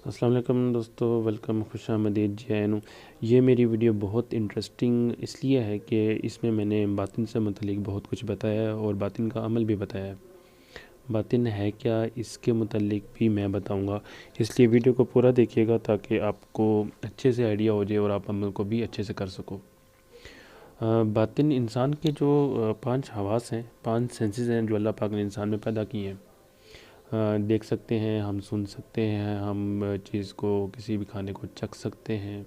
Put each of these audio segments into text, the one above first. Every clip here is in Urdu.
السلام علیکم دوستو، ویلکم، خوش آمدید جی آئین. یہ میری ویڈیو بہت انٹرسٹنگ اس لیے ہے کہ اس میں نے باطن سے متعلق بہت کچھ بتایا ہے اور باطن کا عمل بھی بتایا ہے. باطن ہے کیا اس کے متعلق بھی میں بتاؤں گا، اس لیے ویڈیو کو پورا دیکھیے گا تاکہ آپ کو اچھے سے آئیڈیا ہو جائے اور آپ عمل کو بھی اچھے سے کر سکو. باطن انسان کے جو 5 حواس ہیں، 5 سینسز ہیں جو اللہ پاک نے انسان میں پیدا کی ہیں. دیکھ سکتے ہیں، ہم سن سکتے ہیں، ہم چیز کو کسی بھی کھانے کو چکھ سکتے ہیں،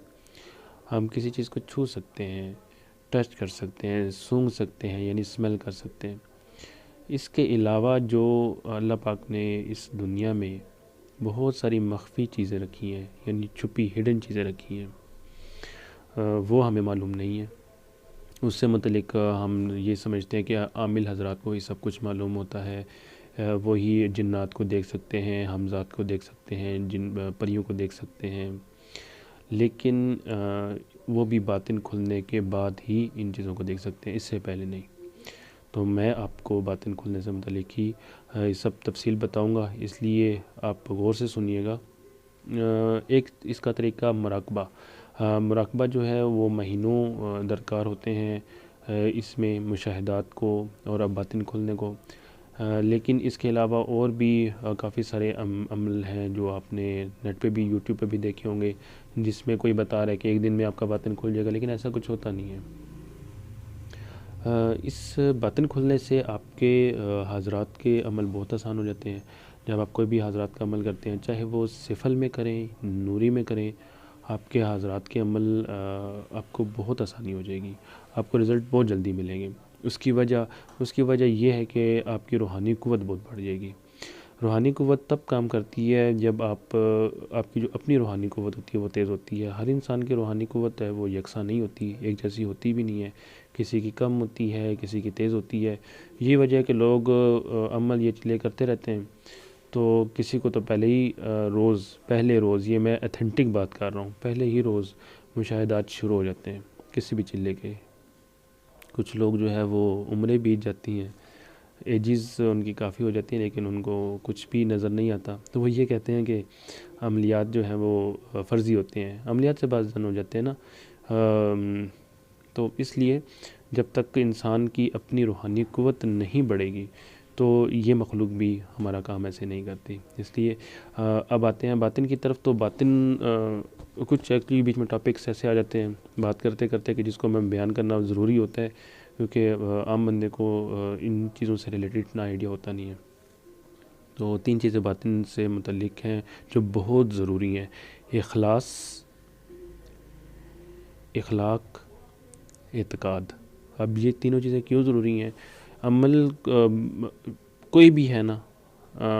ہم کسی چیز کو چھو سکتے ہیں، ٹچ کر سکتے ہیں، سونگھ سکتے ہیں یعنی اسمیل کر سکتے ہیں. اس کے علاوہ جو اللہ پاک نے اس دنیا میں بہت ساری مخفی چیزیں رکھی ہیں یعنی چھپی ہڈن چیزیں رکھی ہیں، وہ ہمیں معلوم نہیں ہے. اس سے متعلق ہم یہ سمجھتے ہیں کہ عامل حضرات کو یہ سب کچھ معلوم ہوتا ہے. وہی جنات کو دیکھ سکتے ہیں، حمزات کو دیکھ سکتے ہیں، پریوں کو دیکھ سکتے ہیں، لیکن وہ بھی باطن کھلنے کے بعد ہی ان چیزوں کو دیکھ سکتے ہیں، اس سے پہلے نہیں. تو میں آپ کو باطن کھلنے سے متعلق ہی سب تفصیل بتاؤں گا، اس لیے آپ غور سے سنیے گا. ایک اس کا طریقہ مراقبہ جو ہے وہ مہینوں درکار ہوتے ہیں اس میں مشاہدات کو اور اب باطن کھلنے کو. لیکن اس کے علاوہ اور بھی کافی سارے عمل ہیں جو آپ نے نیٹ پہ بھی یوٹیوب پہ بھی دیکھے ہوں گے، جس میں کوئی بتا رہا ہے کہ ایک دن میں آپ کا باطن کھل جائے گا، لیکن ایسا کچھ ہوتا نہیں ہے. اس باطن کھلنے سے آپ کے حضرات کے عمل بہت آسان ہو جاتے ہیں. جب آپ کوئی بھی حضرات کا عمل کرتے ہیں، چاہے وہ سفل میں کریں، نوری میں کریں، آپ کے حضرات کے عمل آپ کو بہت آسانی ہو جائے گی، آپ کو رزلٹ بہت جلدی ملیں گے. اس کی وجہ یہ ہے کہ آپ کی روحانی قوت بہت بڑھ جائے گی. روحانی قوت تب کام کرتی ہے جب آپ کی جو اپنی روحانی قوت ہوتی ہے وہ تیز ہوتی ہے. ہر انسان کی روحانی قوت ہے وہ یکساں نہیں ہوتی، ایک جیسی ہوتی بھی نہیں ہے. کسی کی کم ہوتی ہے، کسی کی تیز ہوتی ہے. یہ وجہ ہے کہ لوگ عمل یہ چلے کرتے رہتے ہیں. تو کسی کو تو پہلے روز یہ میں ایتھنٹک بات کر رہا ہوں، پہلے ہی روز مشاہدات شروع ہو جاتے ہیں کسی بھی چلے کے. کچھ لوگ جو ہے وہ عمریں بیت جاتی ہیں، ایجز ان کی کافی ہو جاتی ہیں، لیکن ان کو کچھ بھی نظر نہیں آتا. تو وہ یہ کہتے ہیں کہ عملیات جو ہیں وہ فرضی ہوتے ہیں، عملیات سے باز ہو جاتے ہیں نا. تو اس لیے جب تک انسان کی اپنی روحانی قوت نہیں بڑھے گی تو یہ مخلوق بھی ہمارا کام ایسے نہیں کرتی. اس لیے اب آتے ہیں باطن کی طرف. تو باطن کچھ ایکچولی بیچ میں ٹاپکس ایسے آ جاتے ہیں بات کرتے کرتے کہ جس کو میں بیان کرنا ضروری ہوتا ہے، کیونکہ عام بندے کو ان چیزوں سے ریلیٹڈ اتنا آئیڈیا ہوتا نہیں ہے. تو 3 چیزیں باطن سے متعلق ہیں جو بہت ضروری ہیں: اخلاق، اعتقاد. اب یہ تینوں چیزیں کیوں ضروری ہیں؟ عمل کوئی بھی ہے نا،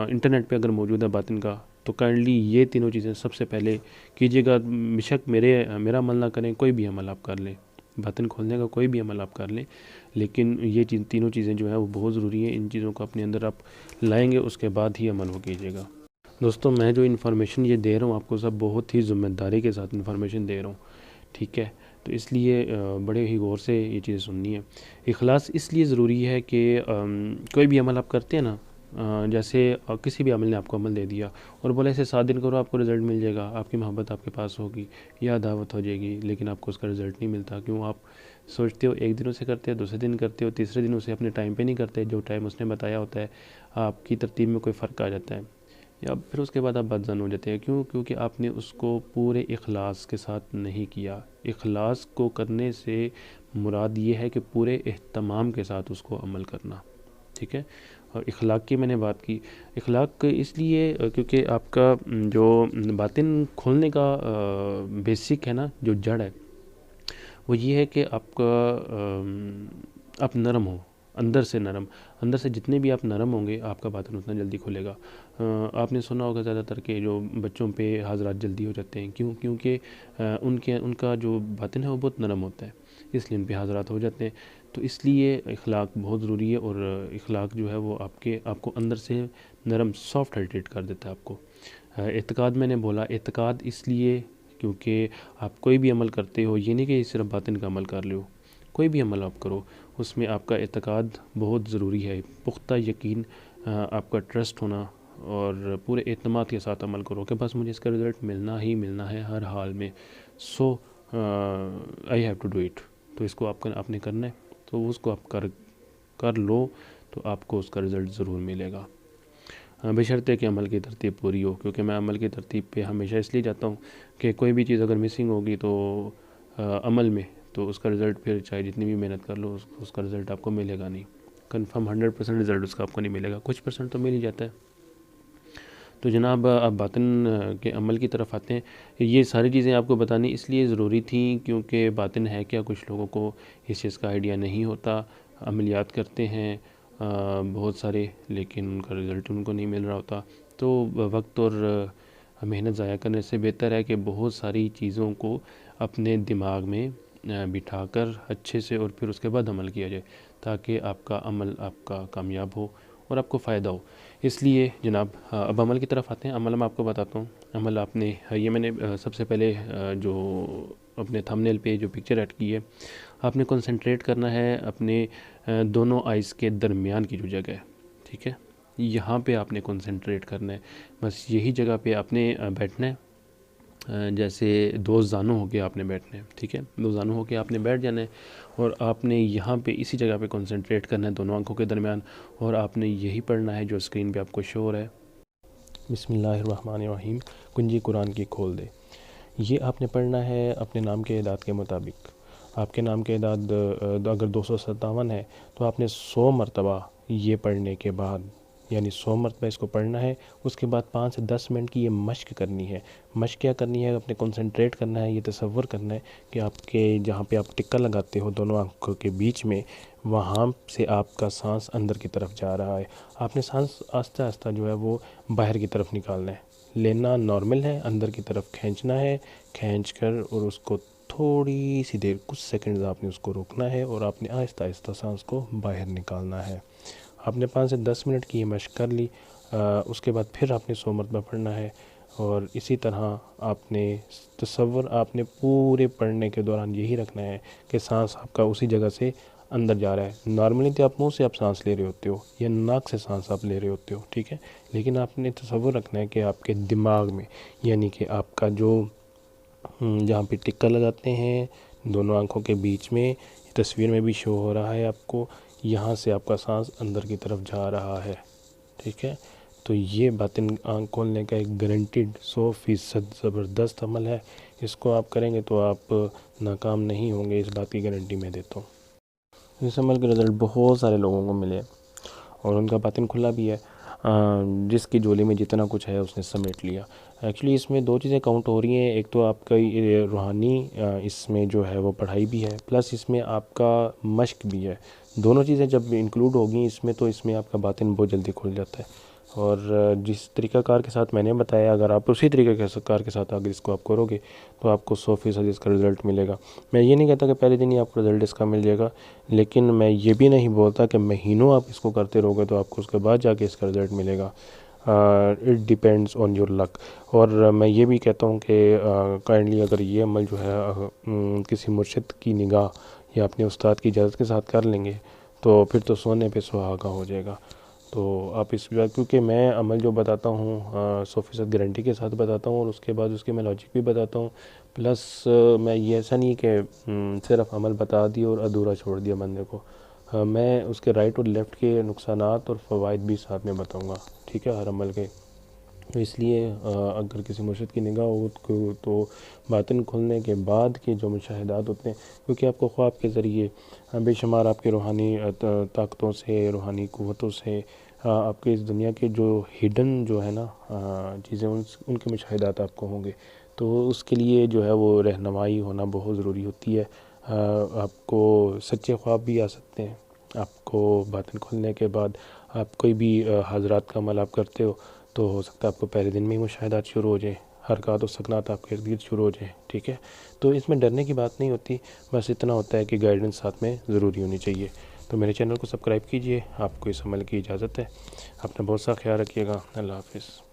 انٹرنیٹ پہ اگر موجود ہے باطن کا، تو کائنڈلی یہ تینوں چیزیں سب سے پہلے کیجیے گا. بشک میرا عمل نہ کریں، کوئی بھی عمل آپ کر لیں، باطن کھولنے کا کوئی بھی عمل آپ کر لیں، لیکن یہ تینوں چیزیں جو ہیں وہ بہت ضروری ہیں. ان چیزوں کو اپنے اندر آپ لائیں گے، اس کے بعد ہی عمل وہ کیجیے گا. دوستوں، میں جو انفارمیشن یہ دے رہا ہوں آپ کو سب بہت ہی ذمہ داری کے ساتھ انفارمیشن دے رہا ہوں، ٹھیک ہے؟ تو اس لیے بڑے ہی غور سے یہ چیزیں سننی ہے. اخلاص اس لیے ضروری ہے کہ کوئی بھی عمل آپ کرتے ہیں نا، جیسے کسی بھی عمل نے آپ کو عمل دے دیا اور بولے اسے 7 دن کرو، آپ کو رزلٹ مل جائے گا، آپ کی محبت آپ کے پاس ہوگی یا دعوت ہو جائے گی، لیکن آپ کو اس کا رزلٹ نہیں ملتا. کیوں؟ آپ سوچتے ہو ایک دن اسے کرتے ہو، دوسرے دن کرتے ہو، تیسرے دن اسے اپنے ٹائم پہ نہیں کرتے جو ٹائم اس نے بتایا ہوتا ہے. آپ کی ترتیب میں کوئی فرق آ جاتا ہے، یا پھر اس کے بعد آپ بدظن ہو جاتے ہیں. کیوں؟ کیونکہ آپ نے اس کو پورے اخلاص کے ساتھ نہیں کیا. اخلاص کو کرنے سے مراد یہ ہے کہ پورے اہتمام کے ساتھ اس کو عمل کرنا، ٹھیک ہے؟ اور اخلاق کی میں نے بات کی. اخلاق اس لیے کیونکہ آپ کا جو باطن کھولنے کا بیسک ہے نا، جو جڑ ہے، وہ یہ ہے کہ آپ نرم ہو، اندر سے جتنے بھی آپ نرم ہوں گے آپ کا باطن اتنا جلدی کھلے گا. آپ نے سنا ہوگا زیادہ تر کہ جو بچوں پہ حضرات جلدی ہو جاتے ہیں. کیوں؟ کیونکہ ان کا جو باطن ہے وہ بہت نرم ہوتا ہے، اس لیے ان پہ حضرات ہو جاتے ہیں. تو اس لیے اخلاق بہت ضروری ہے، اور اخلاق جو ہے وہ آپ کو اندر سے نرم، سافٹ ہارٹیڈ کر دیتا ہے آپ کو. اعتقاد میں نے بولا، اعتقاد اس لیے کیونکہ آپ کوئی بھی عمل کرتے ہو، یہ نہیں کہ صرف باطن کا عمل کر لو، کوئی بھی عمل آپ کرو اس میں آپ کا اعتقاد بہت ضروری ہے. پختہ یقین، آپ کا ٹرسٹ ہونا اور پورے اعتماد کے ساتھ عمل کرو کہ بس مجھے اس کا رزلٹ ملنا ہی ملنا ہے ہر حال میں، so I have to do it. تو اس کو آپ نے کرنا ہے، تو اس کو آپ کر لو تو آپ کو اس کا رزلٹ ضرور ملے گا، بشرطے کہ عمل کی ترتیب پوری ہو. کیونکہ میں عمل کی ترتیب پہ ہمیشہ اس لیے جاتا ہوں کہ کوئی بھی چیز اگر مسنگ ہوگی تو عمل میں، تو اس کا رزلٹ پھر چاہے جتنی بھی محنت کر لو اس کا رزلٹ آپ کو ملے گا نہیں. کنفرم 100% رزلٹ اس کا آپ کو نہیں ملے گا، کچھ پرسنٹ تو مل ہی جاتا ہے. تو جناب اب باطن کے عمل کی طرف آتے ہیں. یہ ساری چیزیں آپ کو بتانی اس لیے ضروری تھیں کیونکہ باطن ہے کیا، کچھ لوگوں کو اس چیز کا آئیڈیا نہیں ہوتا، عملیات کرتے ہیں بہت سارے، لیکن ان کا رزلٹ ان کو نہیں مل رہا ہوتا. تو وقت اور محنت ضائع کرنے سے بہتر ہے کہ بہت ساری چیزوں کو اپنے دماغ میں بٹھا کر اچھے سے اور پھر اس کے بعد عمل کیا جائے، تاکہ آپ کا عمل آپ کا کامیاب ہو اور آپ کو فائدہ ہو. اس لیے جناب اب عمل کی طرف آتے ہیں. عمل میں آپ کو بتاتا ہوں. عمل آپ نے یہ میں نے سب سے پہلے جو اپنے تھمبنیل پہ جو پکچر ایڈ کی ہے، آپ نے کنسنٹریٹ کرنا ہے اپنے دونوں آئیز کے درمیان کی جو جگہ ہے، ٹھیک ہے، یہاں پہ آپ نے کنسنٹریٹ کرنا ہے. بس یہی جگہ پہ آپ نے بیٹھنا ہے. جیسے دو زانوں ہو کے آپ نے بیٹھنا ہے، ٹھیک ہے، دو زانوں ہو کے آپ نے بیٹھ جانا ہے اور آپ نے یہاں پہ اسی جگہ پہ کنسنٹریٹ کرنا ہے دونوں آنکھوں کے درمیان، اور آپ نے یہی پڑھنا ہے جو اسکرین پہ آپ کو شو ہو رہا ہے. بسم اللہ الرحمن الرحیم. کنجی قرآن کی کھول دے. یہ آپ نے پڑھنا ہے اپنے نام کے اعداد کے مطابق. آپ کے نام کے اعداد اگر 257 ہے تو آپ نے 100 مرتبہ یہ پڑھنے کے بعد، یعنی 100 مرتبہ اس کو پڑھنا ہے. اس کے بعد 5 سے 10 منٹ کی یہ مشق کرنی ہے. مشق کیا کرنی ہے؟ اپنے کنسنٹریٹ کرنا ہے، یہ تصور کرنا ہے کہ آپ کے جہاں پہ آپ ٹکا لگاتے ہو دونوں آنکھوں کے بیچ میں، وہاں سے آپ کا سانس اندر کی طرف جا رہا ہے. آپ نے سانس آہستہ آہستہ جو ہے وہ باہر کی طرف نکالنا ہے. لینا نارمل ہے، اندر کی طرف کھینچنا ہے، کھینچ کر اور اس کو تھوڑی سی دیر، کچھ سیکنڈز آپ نے اس کو روکنا ہے اور آپ نے آہستہ آہستہ سانس کو باہر نکالنا ہے. آپ نے 5 سے 10 منٹ کی یہ مشق کر لی. اس کے بعد پھر آپ نے 100 مرتبہ پڑھنا ہے، اور اسی طرح آپ نے تصور آپ نے پورے پڑھنے کے دوران یہی رکھنا ہے کہ سانس آپ کا اسی جگہ سے اندر جا رہا ہے. نارملی تو آپ منہ سے آپ سانس لے رہے ہوتے ہو یا ناک سے سانس آپ لے رہے ہوتے ہو، ٹھیک ہے، لیکن آپ نے تصور رکھنا ہے کہ آپ کے دماغ میں، یعنی کہ آپ کا جو جہاں پہ ٹکا لگاتے ہیں دونوں آنکھوں کے بیچ میں، تصویر میں بھی شو ہو رہا ہے آپ کو، یہاں سے آپ کا سانس اندر کی طرف جا رہا ہے، ٹھیک ہے. تو یہ باطن آنکھ کھولنے کا ایک گارنٹیڈ 100% زبردست عمل ہے. اس کو آپ کریں گے تو آپ ناکام نہیں ہوں گے، اس بات کی گارنٹی میں دیتا ہوں. اس عمل کے رزلٹ بہت سارے لوگوں کو ملے اور ان کا باطن کھلا بھی ہے. جس کی جولی میں جتنا کچھ ہے اس نے سمیٹ لیا. ایکچولی اس میں 2 چیزیں کاؤنٹ ہو رہی ہیں. ایک تو آپ کا روحانی اس میں جو ہے وہ پڑھائی بھی ہے، پلس اس میں آپ کا مشق بھی ہے. دونوں چیزیں جب انکلوڈ ہوگی اس میں، تو اس میں آپ کا باطن بہت جلدی کھل جاتا ہے. اور جس طریقہ کار کے ساتھ میں نے بتایا، اگر آپ اسی طریقہ کار کے ساتھ اگر اس کو آپ کرو گے تو آپ کو 100% اس کا رزلٹ ملے گا. میں یہ نہیں کہتا کہ پہلے دن ہی آپ کو رزلٹ اس کا مل جائے گا، لیکن میں یہ بھی نہیں بولتا کہ مہینوں آپ اس کو کرتے رہو گے تو آپ کو اس کے بعد جا کے اس کا رزلٹ ملے گا. اٹ ڈیپینڈس آن یور لک. اور میں یہ بھی کہتا ہوں کہ کائنڈلی اگر یہ عمل جو ہے کسی مرشد کی نگاہ یا اپنے استاد کی اجازت کے ساتھ کر لیں گے تو پھر تو سونے پہ سہاگا ہو جائے گا. تو آپ اس بات، کیونکہ میں عمل جو بتاتا ہوں 100% گارنٹی کے ساتھ بتاتا ہوں، اور اس کے بعد اس کے میں لاجک بھی بتاتا ہوں. پلس میں یہ ایسا نہیں کہ صرف عمل بتا دیا اور ادھورا چھوڑ دیا بندے کو. میں اس کے رائٹ اور لیفٹ کے نقصانات اور فوائد بھی ساتھ میں بتاؤں گا، ٹھیک ہے، ہر عمل کے. اس لیے اگر کسی مرشد کی نگاہ ہو تو باطن کھلنے کے بعد کے جو مشاہدات ہوتے ہیں، کیونکہ آپ کو خواب کے ذریعے بے شمار آپ کے روحانی طاقتوں سے، روحانی قوتوں سے، آپ کے اس دنیا کے جو ہڈن جو ہے نا چیزیں، ان کے مشاہدات آپ کو ہوں گے. تو اس کے لیے جو ہے وہ رہنمائی ہونا بہت ضروری ہوتی ہے. آپ کو سچے خواب بھی آ سکتے ہیں. آپ کو باطن کھلنے کے بعد آپ کوئی بھی حضرات کا عمل آپ کرتے ہو تو ہو سکتا ہے آپ کو پہلے دن میں ہی مشاہدات شروع ہو جائیں، حرکات و سکنات آپ کے ارد گرد شروع ہو جائیں، ٹھیک ہے. تو اس میں ڈرنے کی بات نہیں ہوتی، بس اتنا ہوتا ہے کہ گائیڈنس ساتھ میں ضروری ہونی چاہیے. تو میرے چینل کو سبسکرائب کیجئے. آپ کو اس عمل کی اجازت ہے. اپنا بہت سا خیال رکھیے گا. اللہ حافظ.